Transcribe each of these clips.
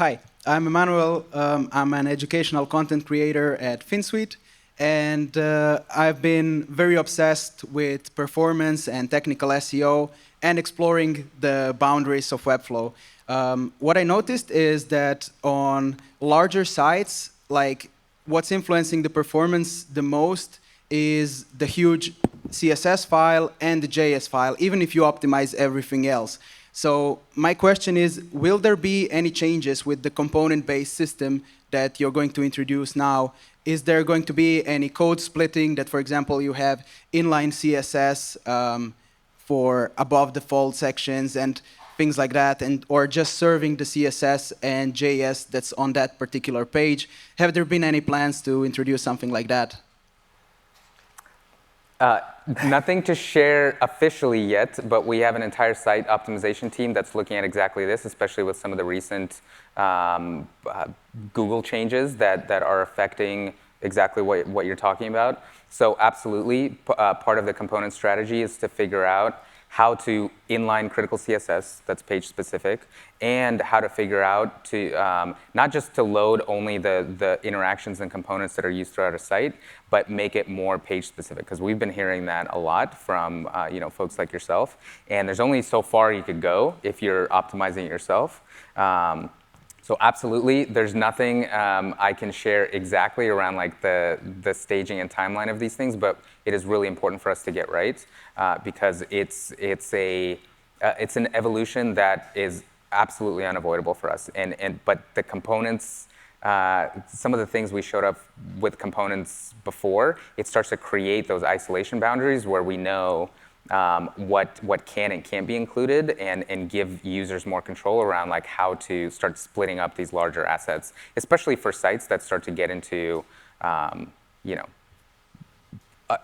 Hi, I'm Emmanuel. I'm an educational content creator at FinSuite, and I've been very obsessed with performance and technical SEO and exploring the boundaries of Webflow. What I noticed is that on larger sites, like what's influencing the performance the most is the huge CSS file and the JS file, even if you optimize everything else. So my question is, will there be any changes with the component-based system that you're going to introduce now? Is there going to be any code splitting that, for example, you have inline CSS for above the fold sections and things like that, or just serving the CSS and JS that's on that particular page? Have there been any plans to introduce something like that? Nothing to share officially yet, but we have an entire site optimization team that's looking at exactly this, especially with some of the recent Google changes that are affecting exactly what you're talking about. So absolutely, part of the component strategy is to figure out how to inline critical CSS, that's page specific, and how to figure out to not just to load only the interactions and components that are used throughout a site, but make it more page specific, because we've been hearing that a lot from folks like yourself, and there's only so far you could go if you're optimizing it yourself. So absolutely, there's nothing I can share exactly around like the staging and timeline of these things, but it is really important for us to get right because it's an evolution that is absolutely unavoidable for us. But the components, some of the things we showed up with components before, it starts to create those isolation boundaries where we know what can and can't be included, and give users more control around like how to start splitting up these larger assets, especially for sites that start to get into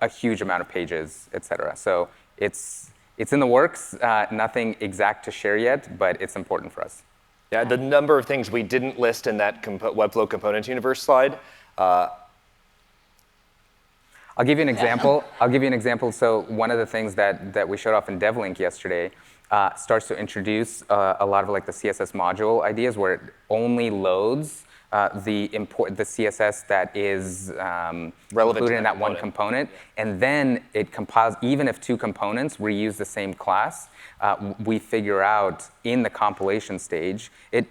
a huge amount of pages, et cetera. So it's in the works, nothing exact to share yet, but it's important for us. Yeah, the number of things we didn't list in that Webflow Components Universe slide. I'll give you an example. I'll give you an example. So one of the things that we showed off in DevLink yesterday starts to introduce a lot of like the CSS module ideas where it only loads the CSS that is included in that one component, and then it compiles, even if two components reuse the same class, we figure out in the compilation stage, it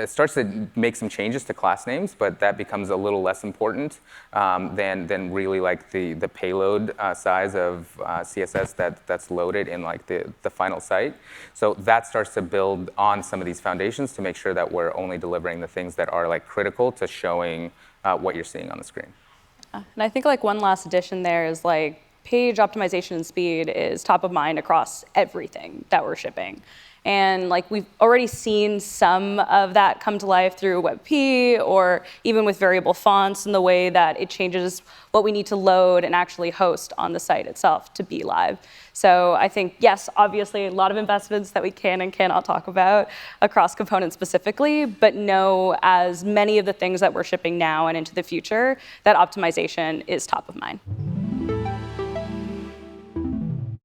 starts to make some changes to class names, but that becomes a little less important than really like the payload size of CSS that's loaded in like the final site. So that starts to build on some of these foundations to make sure that we're only delivering the things that are like critical to showing what you're seeing on the screen. And I think like one last addition there is like page optimization and speed is top of mind across everything that we're shipping. And like we've already seen some of that come to life through WebP or even with variable fonts and the way that it changes what we need to load and actually host on the site itself to be live. So I think, yes, obviously a lot of investments that we can and cannot talk about across components specifically, but know as many of the things that we're shipping now and into the future, that optimization is top of mind.